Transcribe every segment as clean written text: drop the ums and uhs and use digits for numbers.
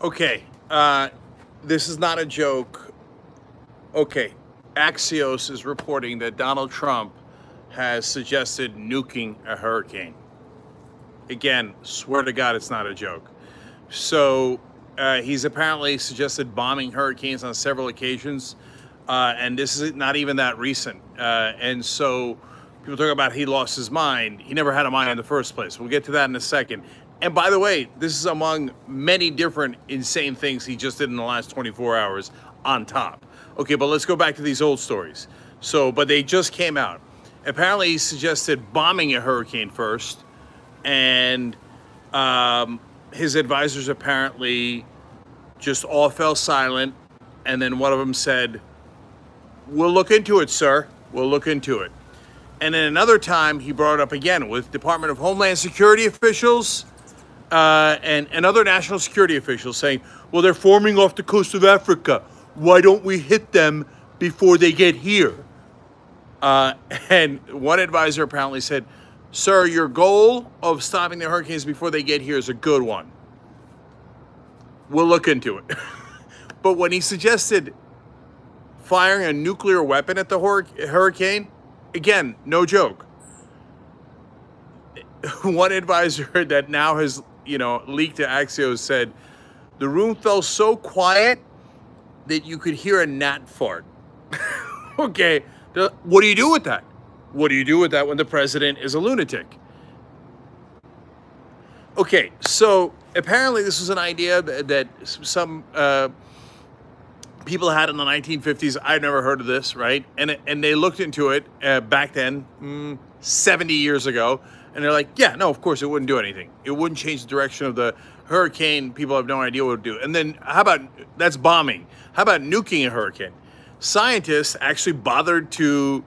Okay, this is not a joke. Okay, Axios is reporting that Donald Trump has suggested nuking a hurricane. Again, swear to God, it's not a joke. So he's apparently suggested bombing hurricanes on several occasions, and this is not even that recent. And so people talk about he lost his mind. He never had a mind in the first place. We'll get to that in a second. And by the way, this is among many different insane things he just did in the last 24 hours on top. Okay, but let's go back to these old stories. So, but they just came out. Apparently, he suggested bombing a hurricane first, and his advisors apparently just all fell silent. And then one of them said, "We'll look into it, sir. We'll look into it." And then another time, he brought it up again with Department of Homeland Security officials and other national security officials saying, well, they're forming off the coast of Africa. Why don't we hit them before they get here? And one advisor apparently said, sir, your goal of stopping the hurricanes before they get here is a good one. We'll look into it. But when he suggested firing a nuclear weapon at the hurricane, again, no joke. One advisor that now has, leaked to Axios said, the room felt so quiet that you could hear a gnat fart. Okay, what do you do with that? What do you do with that when the president is a lunatic? Okay, so apparently this was an idea that some people had in the 1950s. I've never heard of this, right? And they looked into it back then, 70 years ago, and they're like, yeah, no, of course it wouldn't do anything. It wouldn't change the direction of the hurricane. People have no idea what it would do. And then how about, that's bombing. How about nuking a hurricane? Scientists actually bothered to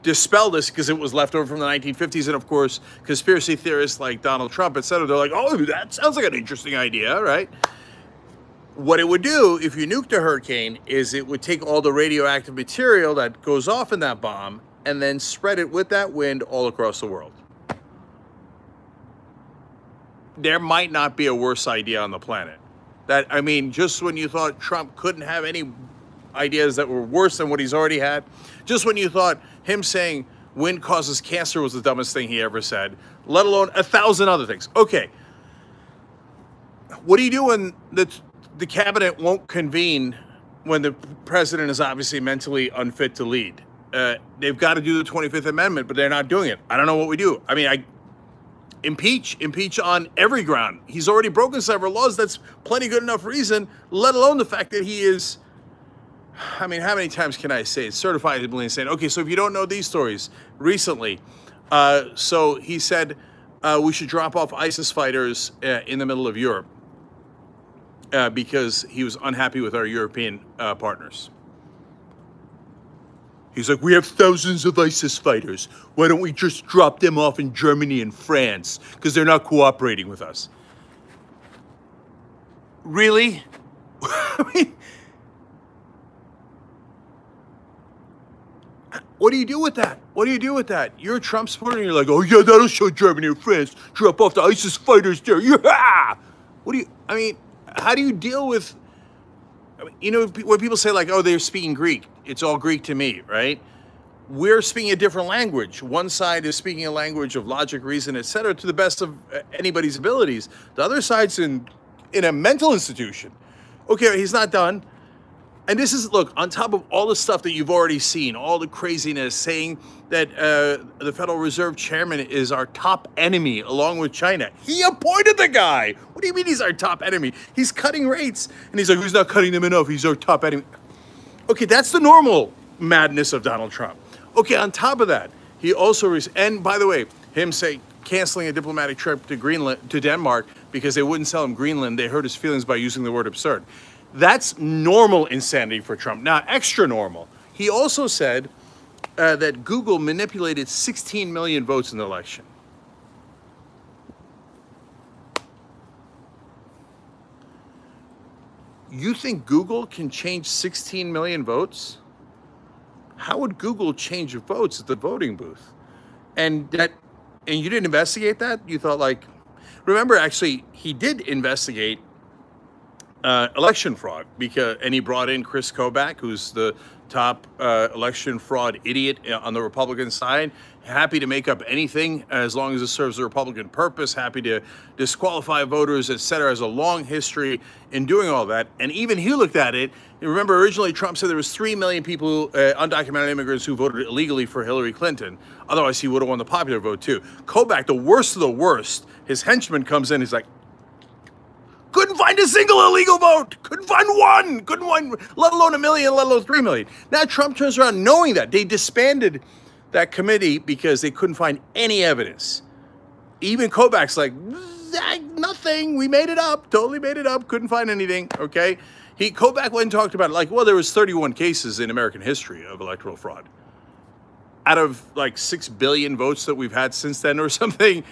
dispel this because it was left over from the 1950s. And of course, conspiracy theorists like Donald Trump, et cetera, they're like, oh, that sounds like an interesting idea, right? What it would do if you nuked a hurricane is it would take all the radioactive material that goes off in that bomb and then spread it with that wind all across the world. There might not be a worse idea on the planet. Just when you thought Trump couldn't have any ideas that were worse than what he's already had, just when you thought him saying wind causes cancer was the dumbest thing he ever said, let alone 1,000 other things. Okay. What do you do when the cabinet won't convene when the president is obviously mentally unfit to lead? They've got to do the 25th Amendment, but they're not doing it. I don't know what we do. Impeach on every ground. He's already broken several laws. That's plenty good enough reason, let alone the fact that he is, how many times can I say it? Certifiably insane. Okay, so if you don't know these stories, recently, so he said we should drop off ISIS fighters in the middle of Europe because he was unhappy with our European partners. He's like, we have thousands of ISIS fighters. Why don't we just drop them off in Germany and France because they're not cooperating with us? Really? What do you do with that? What do you do with that? You're a Trump supporter and you're like, oh yeah, that'll show Germany and France. Drop off the ISIS fighters there. Yeah! How do you deal with, when people say like, oh, they're speaking Greek. It's all Greek to me, right? We're speaking a different language. One side is speaking a language of logic, reason, etc., to the best of anybody's abilities. The other side's in a mental institution. Okay, he's not done. And this is, look, on top of all the stuff that you've already seen, all the craziness, saying that the Federal Reserve Chairman is our top enemy along with China. He appointed the guy. What do you mean he's our top enemy? He's cutting rates. And he's like, who's not cutting them enough? He's our top enemy. Okay, that's the normal madness of Donald Trump. Okay, on top of that, he also, and by the way, him canceling a diplomatic trip to Denmark because they wouldn't sell him Greenland. They hurt his feelings by using the word absurd. That's normal insanity for Trump. Now, extra normal. He also said that Google manipulated 16 million votes in the election. You think Google can change 16 million votes? How would Google change votes at the voting booth? And you didn't investigate that? You thought remember, actually, he did investigate election fraud, and he brought in Chris Kobach, who's the top election fraud idiot on the Republican side. Happy to make up anything as long as it serves the Republican purpose. Happy to disqualify voters, etc. Has a long history in doing all that. And even he looked at it. You remember, originally Trump said there was 3 million people, undocumented immigrants, who voted illegally for Hillary Clinton. Otherwise, he would have won the popular vote too. Kobach, the worst of the worst, his henchman comes in. He's like, couldn't find a single illegal vote. Couldn't find one. Couldn't find, let alone 1 million, let alone 3 million. Now Trump turns around knowing that. They disbanded that committee because they couldn't find any evidence. Even Kobach's like, nothing. We made it up. Totally made it up. Couldn't find anything. Okay. Kobach went and talked about it. Like, well, there was 31 cases in American history of electoral fraud. Out of like 6 billion votes that we've had since then or something.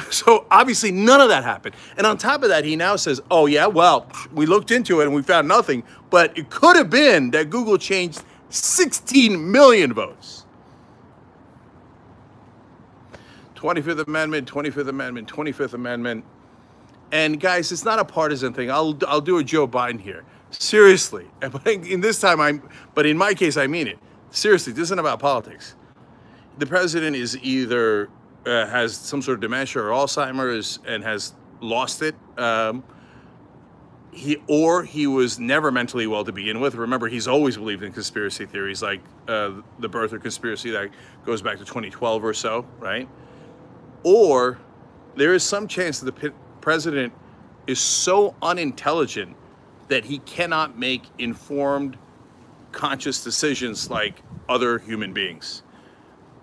So obviously none of that happened. And on top of that, he now says, oh yeah, well, we looked into it and we found nothing, but it could have been that Google changed 16 million votes. 25th Amendment, 25th Amendment, 25th Amendment. And guys, it's not a partisan thing. I'll do a Joe Biden here. Seriously. But in my case, I mean it. Seriously, this isn't about politics. The president is either has some sort of dementia or Alzheimer's and has lost it. He was never mentally well to begin with. Remember, he's always believed in conspiracy theories like the birther conspiracy that goes back to 2012 or so, right? Or there is some chance that the president is so unintelligent that he cannot make informed, conscious decisions like other human beings.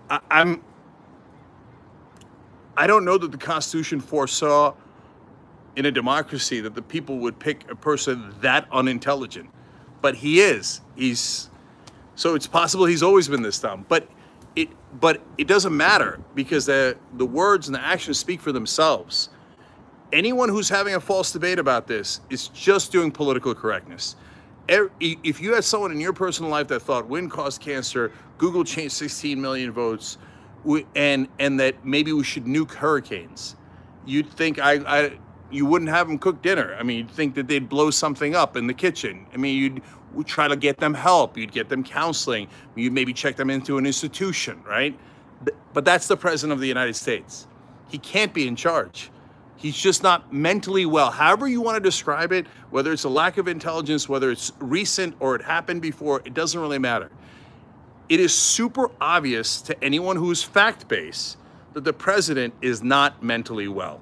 I don't know that the Constitution foresaw in a democracy that the people would pick a person that unintelligent, but he is. So it's possible he's always been this dumb, but it doesn't matter because the words and the actions speak for themselves. Anyone who's having a false debate about this is just doing political correctness. If you had someone in your personal life that thought wind caused cancer, Google changed 16 million votes, and that maybe we should nuke hurricanes, you'd think you wouldn't have them cook dinner. I mean, you'd think that they'd blow something up in the kitchen. I mean, you'd try to get them help. You'd get them counseling. You'd maybe check them into an institution, right? But that's the president of the United States. He can't be in charge. He's just not mentally well. However you want to describe it, whether it's a lack of intelligence, whether it's recent or it happened before, it doesn't really matter. It is super obvious to anyone who's fact-based that the president is not mentally well.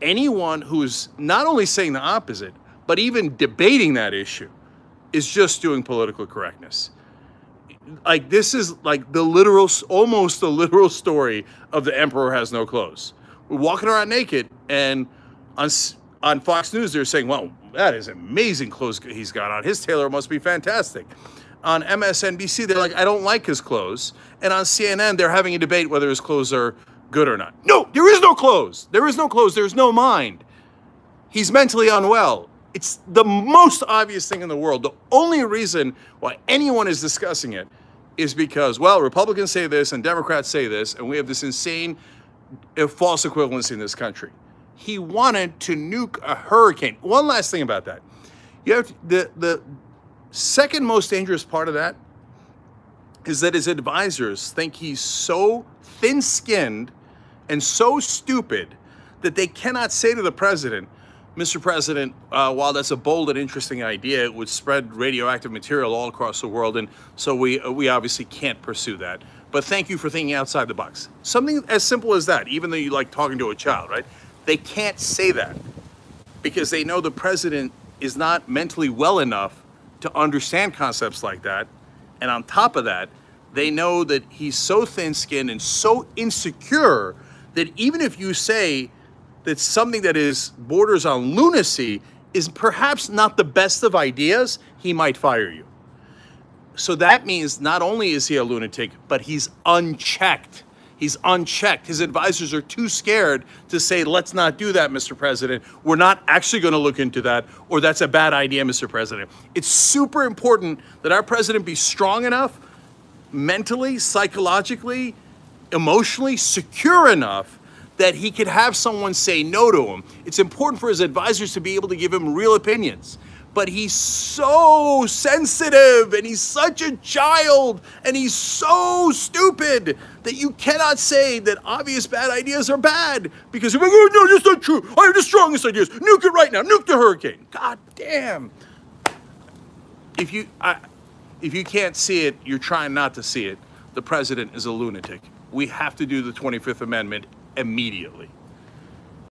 Anyone who's not only saying the opposite, but even debating that issue is just doing political correctness. Like, this is like almost the literal story of the emperor has no clothes. We're walking around naked, and on Fox News, they're saying, well, that is amazing clothes he's got on. His tailor must be fantastic. On MSNBC, they're like, I don't like his clothes. And on CNN, they're having a debate whether his clothes are good or not. No, there is no clothes. There is no clothes. There's no mind. He's mentally unwell. It's the most obvious thing in the world. The only reason why anyone is discussing it is because, well, Republicans say this and Democrats say this, and we have this insane false equivalency in this country. He wanted to nuke a hurricane. One last thing about that. You have the second most dangerous part of that is that his advisors think he's so thin-skinned and so stupid that they cannot say to the president, Mr. President, while that's a bold and interesting idea, it would spread radioactive material all across the world, and so we obviously can't pursue that. But thank you for thinking outside the box. Something as simple as that, even though you like talking to a child, right? They can't say that because they know the president is not mentally well enough to understand concepts like that. And on top of that, they know that he's so thin-skinned and so insecure that even if you say that something that is borders on lunacy is perhaps not the best of ideas, he might fire you. So that means not only is he a lunatic, but he's unchecked. He's unchecked. His advisors are too scared to say, let's not do that, Mr. President. We're not actually going to look into that, or that's a bad idea, Mr. President. It's super important that our president be strong enough, mentally, psychologically, emotionally, secure enough that he could have someone say no to him. It's important for his advisors to be able to give him real opinions. but he's so sensitive and he's such a child and he's so stupid that you cannot say that obvious bad ideas are bad because you're like, oh no, that's not true. I have the strongest ideas. Nuke it right now. Nuke the hurricane. God damn. If you can't see it, you're trying not to see it. The president is a lunatic. We have to do the 25th Amendment immediately.